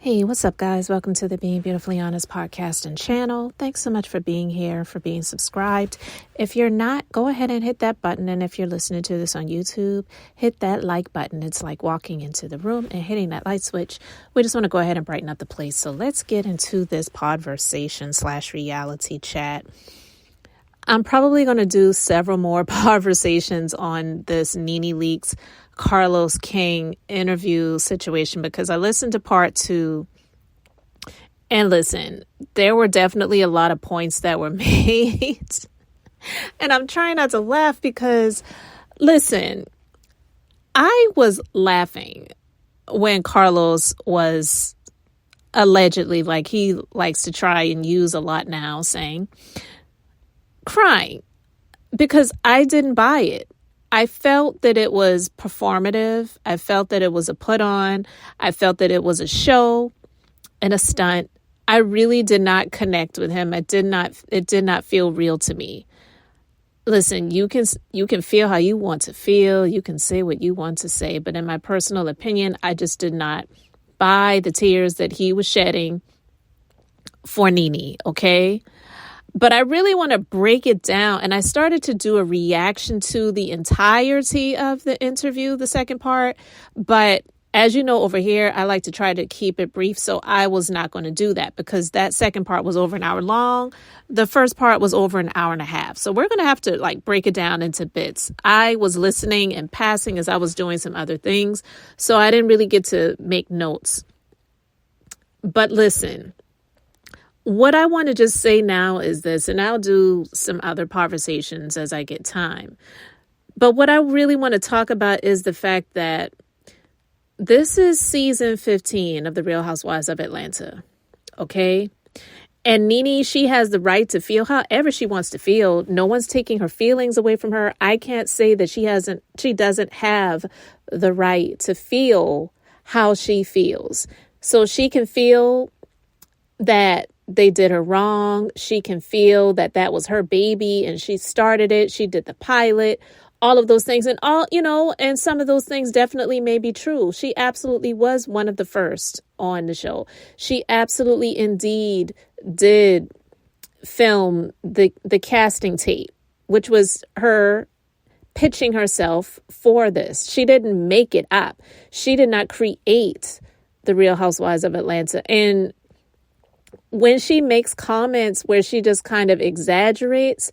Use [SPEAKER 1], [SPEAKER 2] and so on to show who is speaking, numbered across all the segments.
[SPEAKER 1] Hey, what's up, guys? Welcome to the Being Beautifully Honest podcast and channel. Thanks so much for being here, for being subscribed. If you're not, go ahead and hit that button. And if you're listening to this on YouTube, hit that like button. It's like walking into the room and hitting that light switch. We just want to go ahead and brighten up the place. So let's get into this podversation/reality chat. I'm probably going to do several more podversations on this neneleakes Carlos King interview situation because I listened to part 2 and listen, there were definitely a lot of points that were made and I'm trying not to laugh because listen, I was laughing when Carlos was allegedly, like he likes to try and use a lot now, saying crying because I didn't buy it. I felt that it was performative. I felt that it was a put on. I felt that it was a show and a stunt. I really did not connect with him. It did not feel real to me. Listen, you can feel how you want to feel. You can say what you want to say. But in my personal opinion, I just did not buy the tears that he was shedding for Nene. Okay. But I really want to break it down. And I started to do a reaction to the entirety of the interview, the second part. But as you know, over here, I like to try to keep it brief. So I was not going to do that because that second part was over an hour long. The first part was over an hour and a half. So we're going to have to break it down into bits. I was listening and passing as I was doing some other things. So I didn't really get to make notes. But listen. What I want to just say now is this, and I'll do some other conversations as I get time. But what I really want to talk about is the fact that this is season 15 of The Real Housewives of Atlanta. Okay? And Nene, she has the right to feel however she wants to feel. No one's taking her feelings away from her. I can't say that she doesn't have the right to feel how she feels. So she can feel that they did her wrong. She can feel that that was her baby and she started it. She did the pilot, all of those things and and some of those things definitely may be true. She absolutely was one of the first on the show. She absolutely indeed did film the casting tape, which was her pitching herself for this. She didn't make it up. She did not create The Real Housewives of Atlanta. And when she makes comments where she just kind of exaggerates,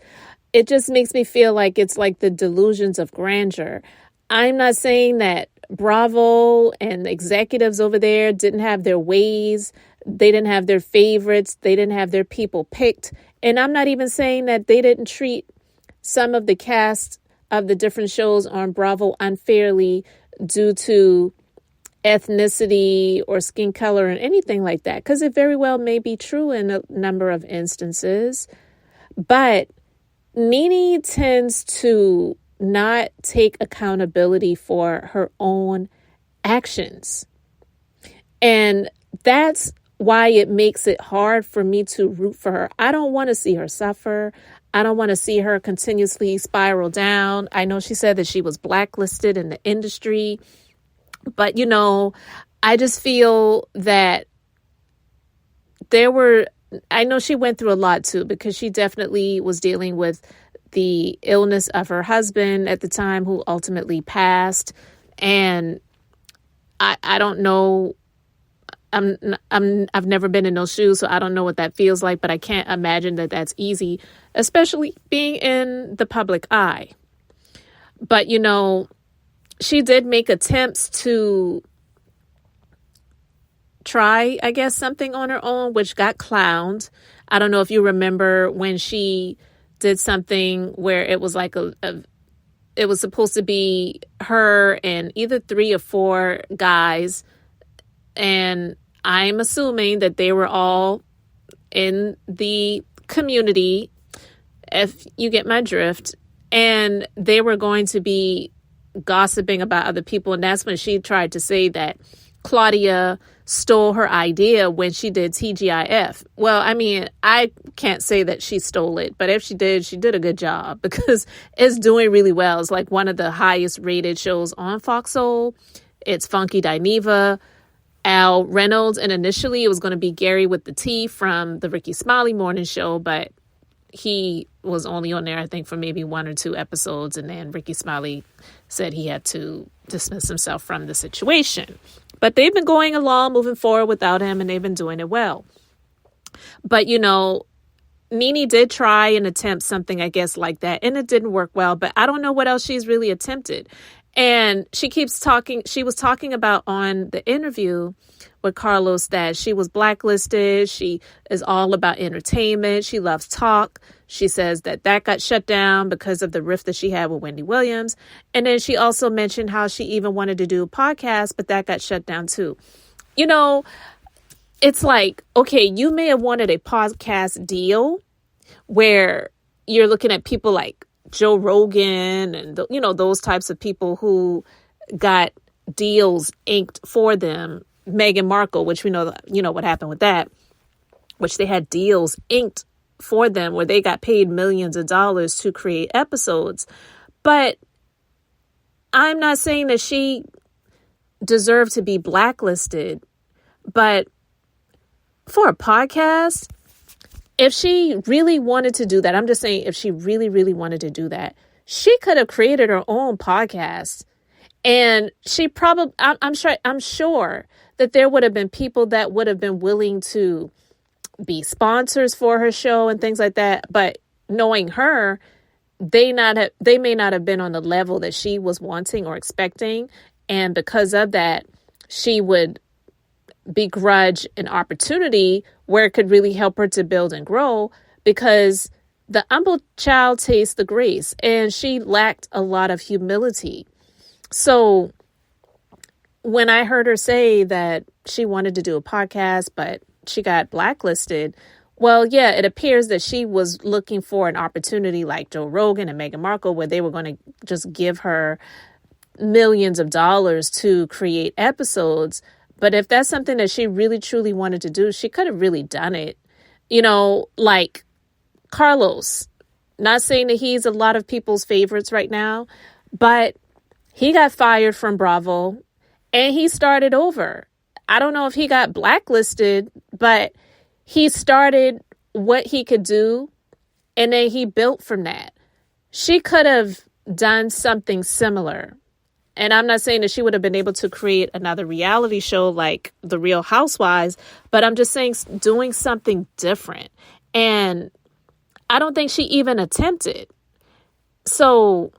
[SPEAKER 1] it just makes me feel like it's like the delusions of grandeur. I'm not saying that Bravo and the executives over there didn't have their ways. They didn't have their favorites. They didn't have their people picked. And I'm not even saying that they didn't treat some of the cast of the different shows on Bravo unfairly due to ethnicity or skin color or anything like that, because it very well may be true in a number of instances. But Nene tends to not take accountability for her own actions. And that's why it makes it hard for me to root for her. I don't want to see her suffer. I don't want to see her continuously spiral down. I know she said that she was blacklisted in the industry. But, I just feel that I know she went through a lot too, because she definitely was dealing with the illness of her husband at the time, who ultimately passed. And I don't know. I've never been in those shoes, so I don't know what that feels like, but I can't imagine that that's easy, especially being in the public eye. But, she did make attempts to try, I guess, something on her own, which got clowned. I don't know if you remember when she did something where it was like it was supposed to be her and either 3 or 4 guys. And I'm assuming that they were all in the community, if you get my drift, and they were going to be gossiping about other people. And that's when she tried to say that Claudia stole her idea when she did TGIF. Well, I mean, I can't say that she stole it, but if she did a good job because it's doing really well. It's like one of the highest rated shows on Fox Soul. It's Funky Dineva. Al Reynolds, and initially it was going to be Gary with the T from the Ricky Smiley morning show, but he was only on there, I think, for maybe 1 or 2 episodes, and then Ricky Smiley said he had to dismiss himself from the situation. But they've been going along, moving forward without him, and they've been doing it well. But, Nene did try and attempt something, I guess, like that, and it didn't work well, but I don't know what else she's really attempted. And she was talking about on the interview with Carlos that she was blacklisted. She is all about entertainment. She loves talk. She says that got shut down because of the rift that she had with Wendy Williams. And then she also mentioned how she even wanted to do a podcast, but that got shut down too. It's like, okay, you may have wanted a podcast deal where you're looking at people like Joe Rogan and, those types of people who got deals inked for them. Meghan Markle, which we know, what happened with that, which they had deals inked for them where they got paid millions of dollars to create episodes. But I'm not saying that she deserved to be blacklisted, but for a podcast, if she really wanted to do that, I'm just saying if she really, really wanted to do that, she could have created her own podcast. And she probably, I'm sure that there would have been people that would have been willing to be sponsors for her show and things like that. But knowing her, they may not have been on the level that she was wanting or expecting. And because of that, she would begrudge an opportunity where it could really help her to build and grow, because the humble child tastes the grace, and she lacked a lot of humility. So when I heard her say that she wanted to do a podcast, but she got blacklisted, well, yeah, it appears that she was looking for an opportunity like Joe Rogan and Meghan Markle, where they were going to just give her millions of dollars to create episodes. But if that's something that she really, truly wanted to do, she could have really done it. Like Carlos, not saying that he's a lot of people's favorites right now, but he got fired from Bravo and he started over. I don't know if he got blacklisted, but he started what he could do, and then he built from that. She could have done something similar. And I'm not saying that she would have been able to create another reality show like The Real Housewives, but I'm just saying doing something different. And I don't think she even attempted. So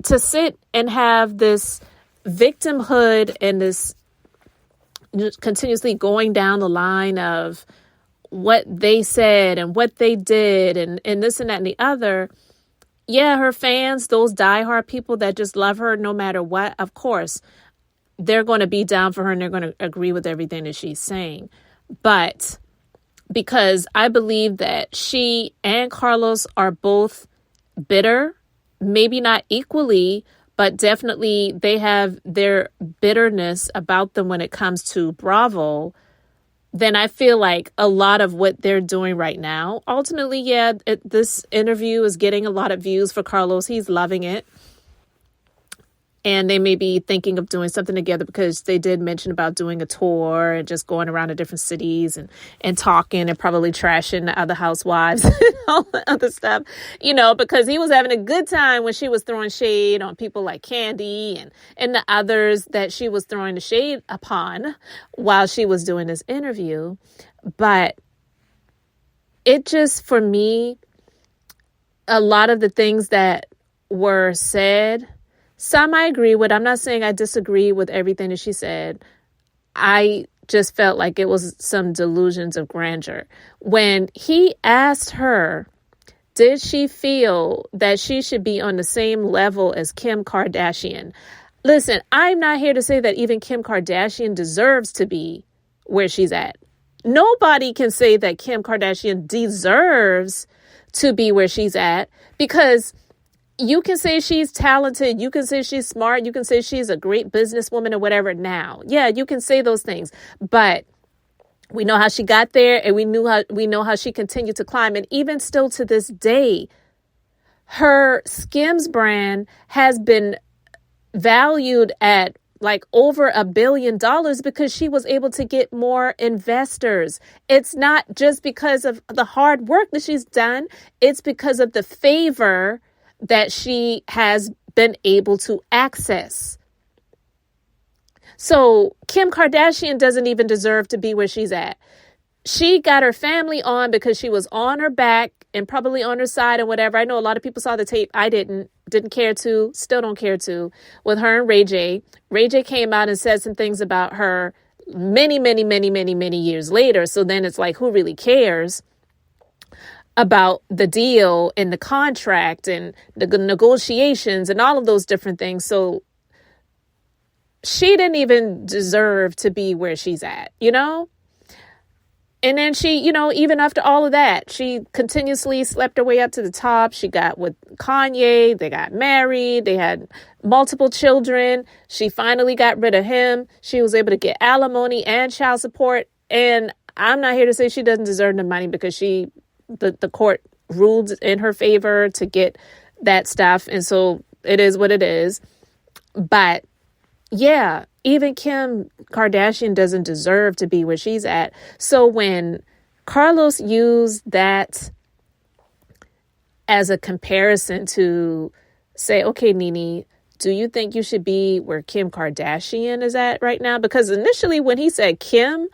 [SPEAKER 1] to sit and have this victimhood and this continuously going down the line of what they said and what they did and this and that and the other. Yeah, her fans, those diehard people that just love her no matter what, of course, they're going to be down for her and they're going to agree with everything that she's saying. But because I believe that she and Carlos are both bitter, maybe not equally, but definitely they have their bitterness about them when it comes to Bravo, then I feel like a lot of what they're doing right now, ultimately, this interview is getting a lot of views for Carlos. He's loving it. And they may be thinking of doing something together because they did mention about doing a tour and just going around to different cities and talking and probably trashing the other housewives and all the other stuff, because he was having a good time when she was throwing shade on people like Candy and the others that she was throwing the shade upon while she was doing this interview. But it just, for me, a lot of the things that were said, some I agree with. I'm not saying I disagree with everything that she said. I just felt like it was some delusions of grandeur. When he asked her, did she feel that she should be on the same level as Kim Kardashian? Listen, I'm not here to say that even Kim Kardashian deserves to be where she's at. Nobody can say that Kim Kardashian deserves to be where she's at, because you can say she's talented. You can say she's smart. You can say she's a great businesswoman or whatever now. Yeah, you can say those things. But we know how she got there, and we know how she continued to climb. And even still to this day, her Skims brand has been valued at like over $1 billion because she was able to get more investors. It's not just because of the hard work that she's done. It's because of the favor that she has been able to access. So Kim Kardashian doesn't even deserve to be where she's at. She got her family on because she was on her back and probably on her side and whatever. I know a lot of people saw the tape. I didn't care to, still don't care to, with her and Ray J. Ray J came out and said some things about her many, many, many, many, many years later. So then it's like, who really cares about the deal and the contract and the negotiations and all of those different things? So she didn't even deserve to be where she's at, you know? And then she, you know, even after all of that, she continuously slept her way up to the top. She got with Kanye. They got married. They had multiple children. She finally got rid of him. She was able to get alimony and child support. And I'm not here to say she doesn't deserve the money because the court ruled in her favor to get that stuff. And so it is what it is. But yeah, even Kim Kardashian doesn't deserve to be where she's at. So when Carlos used that as a comparison to say, okay, Nene, do you think you should be where Kim Kardashian is at right now? Because initially when he said Kim,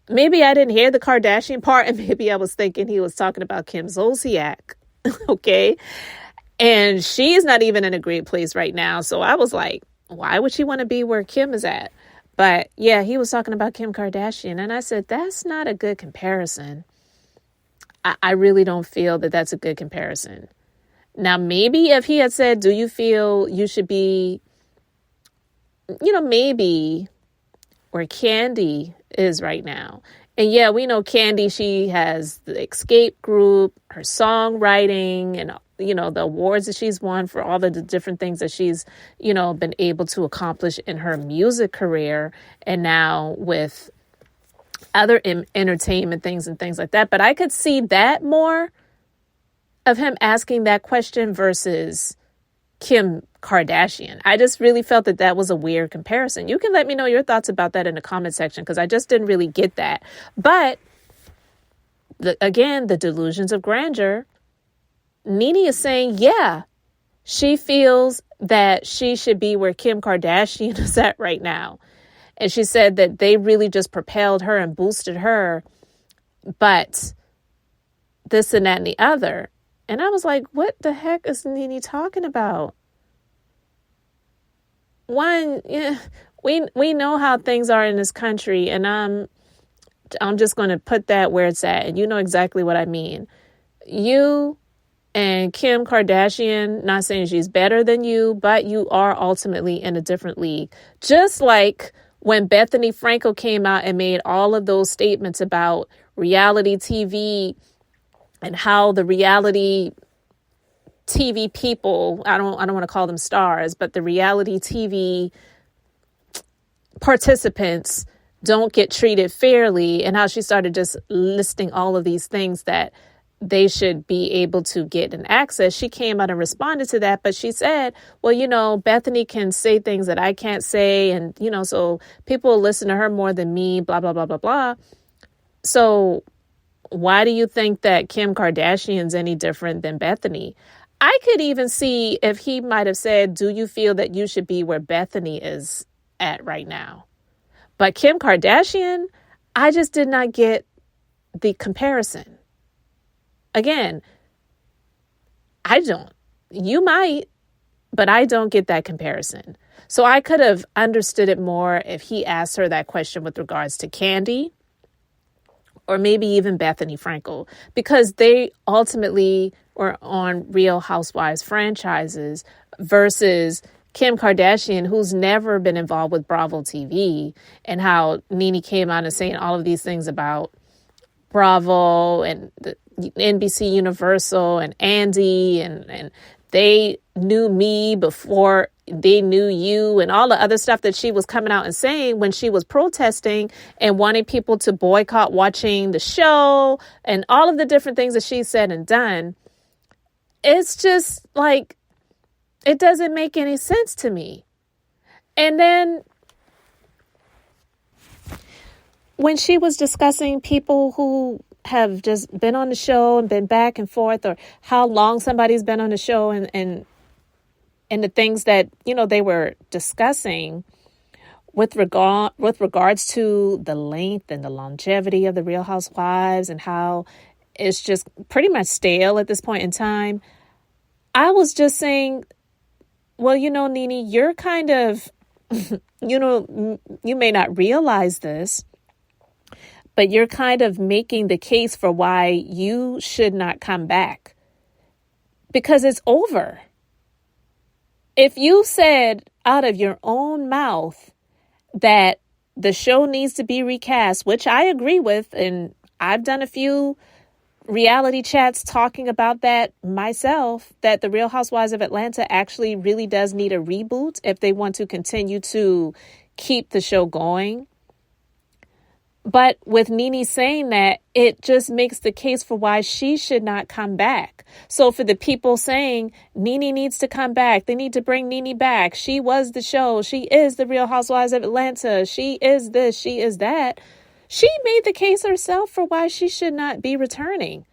[SPEAKER 1] maybe I didn't hear the Kardashian part and maybe I was thinking he was talking about Kim Zolciak. Okay. And she's not even in a great place right now. So I was like, why would she want to be where Kim is at? But yeah, he was talking about Kim Kardashian. And I said, that's not a good comparison. I really don't feel that that's a good comparison. Now, maybe if he had said, do you feel you should be, you know, maybe where Candy is right now. And yeah, we know Candy, she has the Escape group, her songwriting, and, you know, the awards that she's won for all the different things that she's, you know, been able to accomplish in her music career. And now with other entertainment things and things like that. But I could see that more of him asking that question versus Kim Kardashian. I just really felt that that was a weird comparison. You can let me know your thoughts about that in the comment section because I just didn't really get that. But again, the delusions of grandeur. Nene is saying, yeah, she feels that she should be where Kim Kardashian is at right now. And she said that they really just propelled her and boosted her. But this and that and the other. And I was like, what the heck is Nene talking about? One, yeah, we know how things are in this country, and I'm just going to put that where it's at, and you know exactly what I mean. You and Kim Kardashian, not saying she's better than you, but you are ultimately in a different league. Just like when Bethany Frankel came out and made all of those statements about reality TV and how the reality TV people, I don't want to call them stars, but the reality TV participants don't get treated fairly, and how she started just listing all of these things that they should be able to get an access. She came out and responded to that, but she said, well, you know, Bethany can say things that I can't say, and, you know, so people listen to her more than me, blah, blah, blah, blah, blah. So why do you think that Kim Kardashian's any different than Bethany? I could even see if he might have said, do you feel that you should be where Bethany is at right now? But Kim Kardashian, I just did not get the comparison. Again, I don't. You might, but I don't get that comparison. So I could have understood it more if he asked her that question with regards to Candy or maybe even Bethany Frankel, because they ultimately were on Real Housewives franchises versus Kim Kardashian, who's never been involved with Bravo TV, and how Nene came out and saying all of these things about Bravo and the NBC Universal and Andy, and they knew me before they knew you, and all the other stuff that she was coming out and saying when she was protesting and wanting people to boycott watching the show and all of the different things that she said and done. It's just like, it doesn't make any sense to me. And then when she was discussing people who have just been on the show and been back and forth, or how long somebody's been on the show, and the things that, they were discussing with regards to the length and the longevity of the Real Housewives, and how it's just pretty much stale at this point in time, I was just saying, well, Nene, you're kind of, you may not realize this, but you're kind of making the case for why you should not come back, because it's over. If you said out of your own mouth that the show needs to be recast, which I agree with, and I've done a few reality chats talking about that myself, that the Real Housewives of Atlanta actually really does need a reboot if they want to continue to keep the show going. But with Nene saying that, it just makes the case for why she should not come back. So for the people saying Nene needs to come back, they need to bring Nene back. She was the show. She is the Real Housewives of Atlanta. She is this. She is that. She made the case herself for why she should not be returning.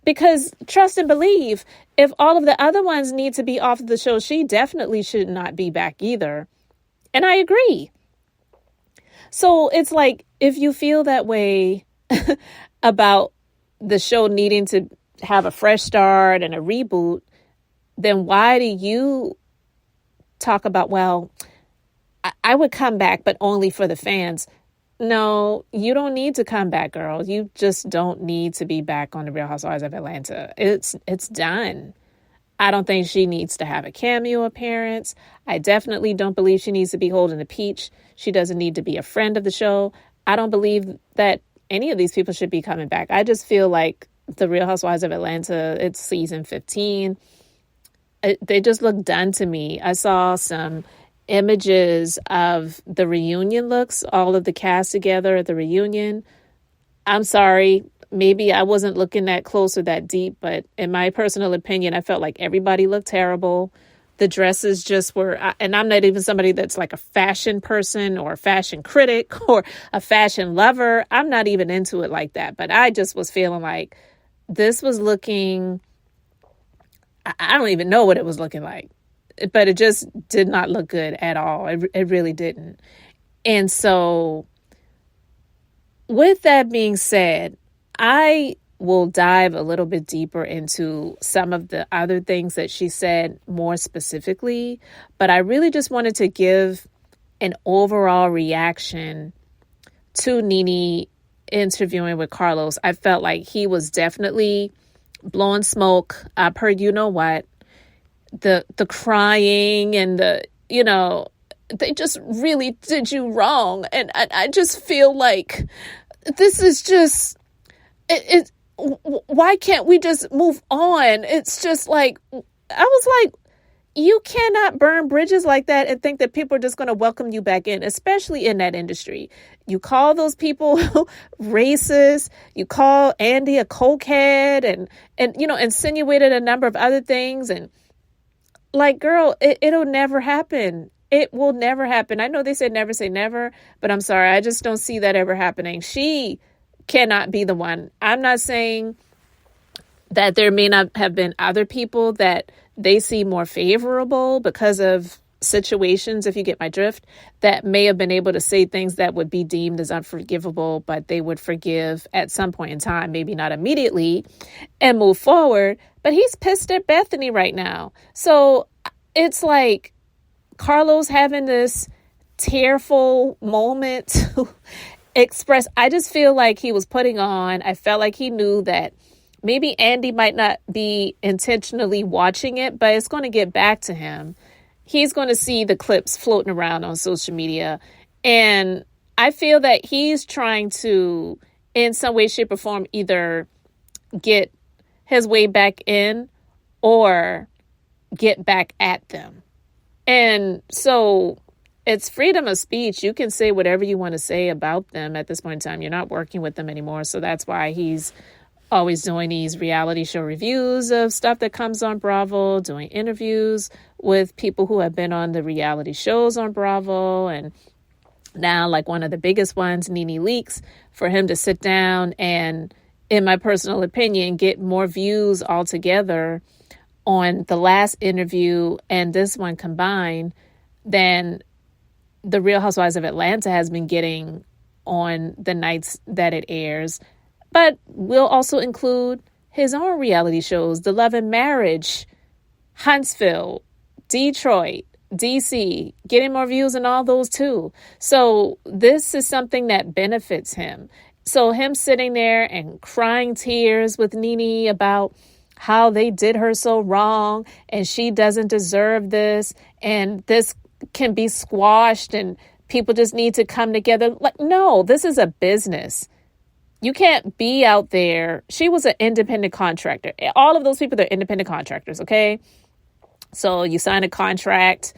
[SPEAKER 1] Because trust and believe, if all of the other ones need to be off of the show, she definitely should not be back either. And I agree. So it's like, if you feel that way about the show needing to have a fresh start and a reboot, then why do you talk about, well, I would come back, but only for the fans? No, you don't need to come back, girl. You just don't need to be back on the Real Housewives of Atlanta. It's done. I don't think she needs to have a cameo appearance. I definitely don't believe she needs to be holding a peach. She doesn't need to be a friend of the show. I don't believe that any of these people should be coming back. I just feel like the Real Housewives of Atlanta, it's season 15. They just look done to me. I saw some images of the reunion looks, all of the cast together at the reunion. I'm sorry. Maybe I wasn't looking that close or that deep, but in my personal opinion, I felt like everybody looked terrible. The dresses just were, and I'm not even somebody that's like a fashion person or a fashion critic or a fashion lover. I'm not even into it like that, but I just was feeling like this was looking, I don't even know what it was looking like, but it just did not look good at all. It really didn't. And so with that being said, I will dive a little bit deeper into some of the other things that she said more specifically, but I really just wanted to give an overall reaction to Nene interviewing with Carlos. I felt like he was definitely blowing smoke up her, the crying and they just really did you wrong. And I just feel like this is just, why can't we just move on? It's just like, I was like, you cannot burn bridges like that and think that people are just going to welcome you back in, especially in that industry. You call those people racist. You call Andy a cokehead and insinuated a number of other things. And like, girl, it'll never happen. It will never happen. I know they said never say never, but I'm sorry. I just don't see that ever happening. She cannot be the one. I'm not saying that there may not have been other people that they see more favorable because of situations, if you get my drift, that may have been able to say things that would be deemed as unforgivable, but they would forgive at some point in time, maybe not immediately, and move forward. But he's pissed at Bethany right now. So it's like Carlos having this tearful moment to express. I just feel like he was putting on. I felt like he knew that maybe Andy might not be intentionally watching it, but it's going to get back to him. He's going to see the clips floating around on social media. And I feel that he's trying to, in some way, shape, or form, either get his way back in or get back at them. And so it's freedom of speech. You can say whatever you want to say about them at this point in time. You're not working with them anymore. So that's why he's always doing these reality show reviews of stuff that comes on Bravo, doing interviews with people who have been on the reality shows on Bravo. And now, like one of the biggest ones, neneleakes, for him to sit down and, in my personal opinion, get more views altogether on the last interview and this one combined than the Real Housewives of Atlanta has been getting on the nights that it airs. But we'll also include his own reality shows, The Love and Marriage, Huntsville, Detroit, DC, getting more views in all those too. So this is something that benefits him. So him sitting there and crying tears with Nene about how they did her so wrong and she doesn't deserve this and this can be squashed and people just need to come together. Like, no, this is a business. You can't be out there. She was an independent contractor. All of those people, they're independent contractors, okay? So you sign a contract.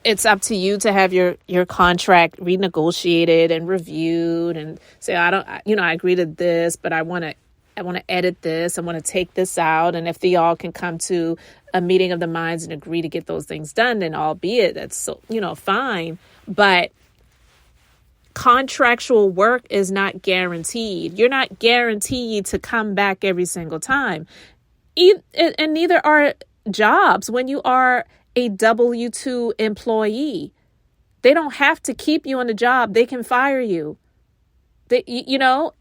[SPEAKER 1] It's up to you to have your contract renegotiated and reviewed and say, I agree to this, but I want to edit this. I want to take this out. And if they all can come to a meeting of the minds and agree to get those things done, then albeit that's so, fine. But contractual work is not guaranteed. You're not guaranteed to come back every single time. And neither are jobs when you are a W-2 employee. They don't have to keep you on the job. They can fire you.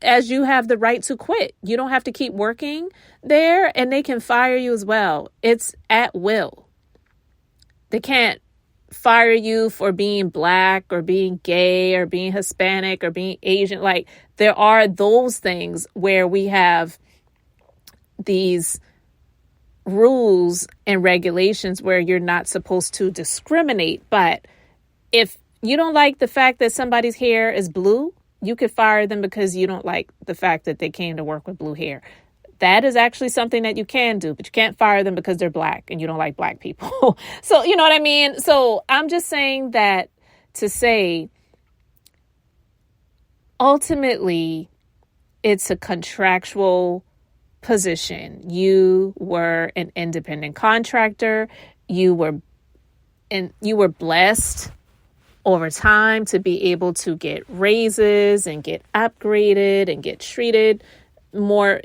[SPEAKER 1] As you have the right to quit. You don't have to keep working there, and they can fire you as well. It's at will. They can't fire you for being Black or being gay or being Hispanic or being Asian. Like, there are those things where we have these rules and regulations where you're not supposed to discriminate. But if you don't like the fact that somebody's hair is blue, you could fire them because you don't like the fact that they came to work with blue hair. That is actually something that you can do, but you can't fire them because they're Black and you don't like Black people. So, you know what I mean? So I'm just saying that to say, ultimately, it's a contractual position. You were an independent contractor. You were blessed over time to be able to get raises and get upgraded and get treated more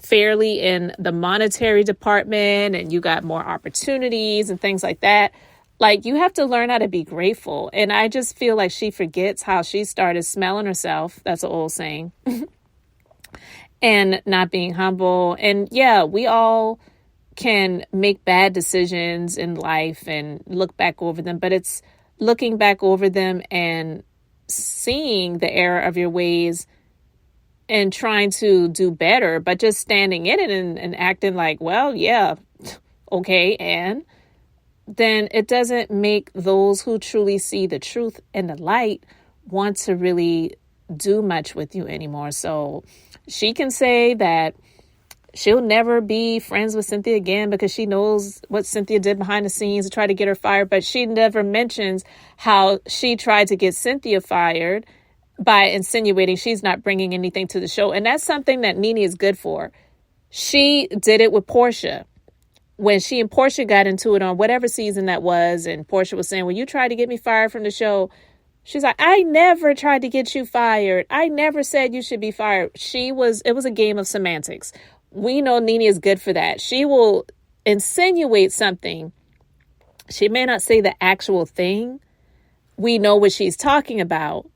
[SPEAKER 1] fairly in the monetary department, and you got more opportunities and things like that. Like, you have to learn how to be grateful. And I just feel like she forgets how she started smelling herself. That's an old saying. And not being humble. And yeah, we all can make bad decisions in life and look back over them, but it's looking back over them and seeing the error of your ways and trying to do better, but just standing in it and acting like, well, yeah, okay. And then it doesn't make those who truly see the truth and the light want to really do much with you anymore. So she can say that she'll never be friends with Cynthia again because she knows what Cynthia did behind the scenes to try to get her fired. But she never mentions how she tried to get Cynthia fired by insinuating she's not bringing anything to the show. And that's something that Nene is good for. She did it with Portia. When she and Portia got into it on whatever season that was, and Portia was saying, well, you tried to get me fired from the show. She's like, I never tried to get you fired. I never said you should be fired. It was a game of semantics. We know Nene is good for that. She will insinuate something. She may not say the actual thing. We know what she's talking about.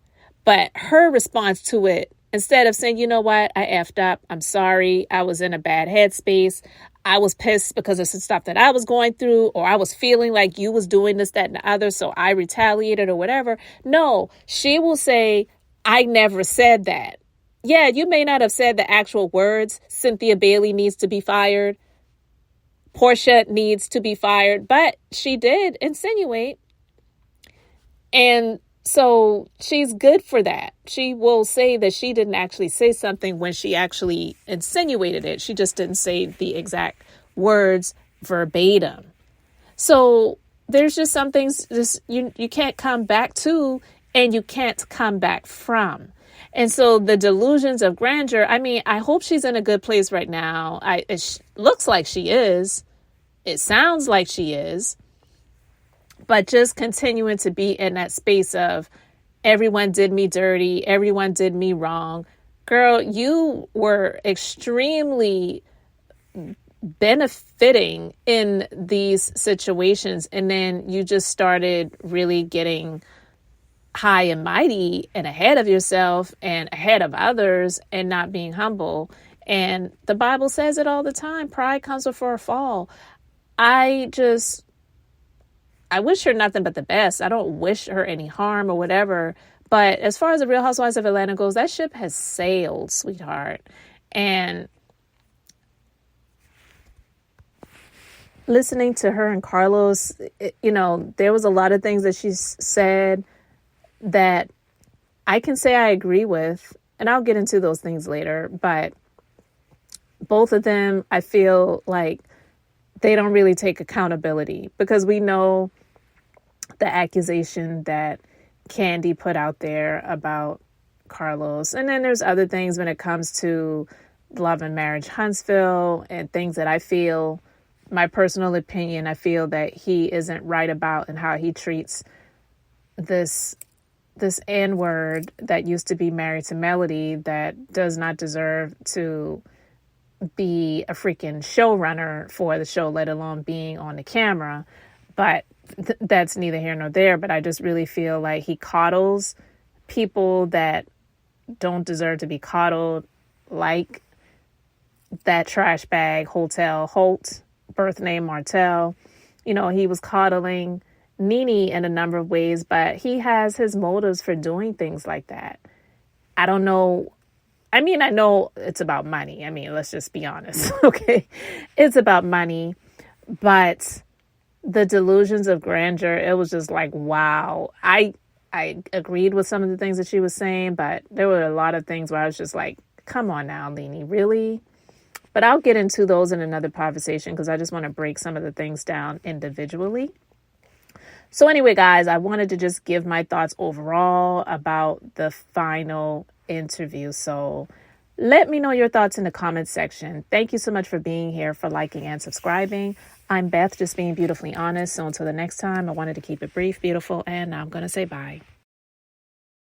[SPEAKER 1] But her response to it, instead of saying, you know what, I effed up. I'm sorry. I was in a bad headspace. I was pissed because of some stuff that I was going through, or I was feeling like you was doing this, that, and the other, so I retaliated or whatever. No, she will say, I never said that. Yeah, you may not have said the actual words. Cynthia Bailey needs to be fired. Portia needs to be fired. But she did insinuate. And so she's good for that. She will say that she didn't actually say something when she actually insinuated it. She just didn't say the exact words verbatim. So there's just some things you can't come back to and you can't come back from. And so the delusions of grandeur, I mean, I hope she's in a good place right now. It looks like she is. It sounds like she is. But just continuing to be in that space of everyone did me dirty, everyone did me wrong. Girl, you were extremely benefiting in these situations, and then you just started really getting high and mighty and ahead of yourself and ahead of others and not being humble. And the Bible says it all the time. Pride comes before a fall. I wish her nothing but the best. I don't wish her any harm or whatever. But as far as the Real Housewives of Atlanta goes, that ship has sailed, sweetheart. And listening to her and Carlos, there was a lot of things that she said that I can say I agree with. And I'll get into those things later. But both of them, I feel like they don't really take accountability, because we know the accusation that Candy put out there about Carlos. And then there's other things when it comes to Love and Marriage Huntsville and things that I feel, my personal opinion, I feel that he isn't right about, and how he treats this N-word that used to be married to Melody, that does not deserve to be a freaking showrunner for the show, let alone being on the camera. But that's neither here nor there. But I just really feel like he coddles people that don't deserve to be coddled, like that trash bag Hotel Holt, birth name Martell. He was coddling Nene in a number of ways, but he has his motives for doing things like that. I don't know. I mean, I know it's about money. I mean, let's just be honest, okay? It's about money, but the delusions of grandeur, it was just like, wow. I agreed with some of the things that she was saying, but there were a lot of things where I was just like, come on now, Nene, really? But I'll get into those in another conversation, because I just want to break some of the things down individually. So anyway, guys, I wanted to just give my thoughts overall about the final interview. So let me know your thoughts in the comments section. Thank you so much for being here, for liking and subscribing. I'm Beth, just being beautifully honest. So until the next time, I wanted to keep it brief, beautiful, and I'm going to say bye.